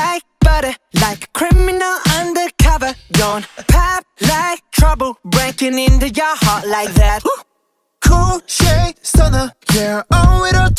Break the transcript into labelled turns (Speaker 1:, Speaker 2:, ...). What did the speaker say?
Speaker 1: like butter, like a criminal undercover. Don't pop like trouble, breaking into your heart like that.
Speaker 2: Cool shade stunner, yeah, 오히려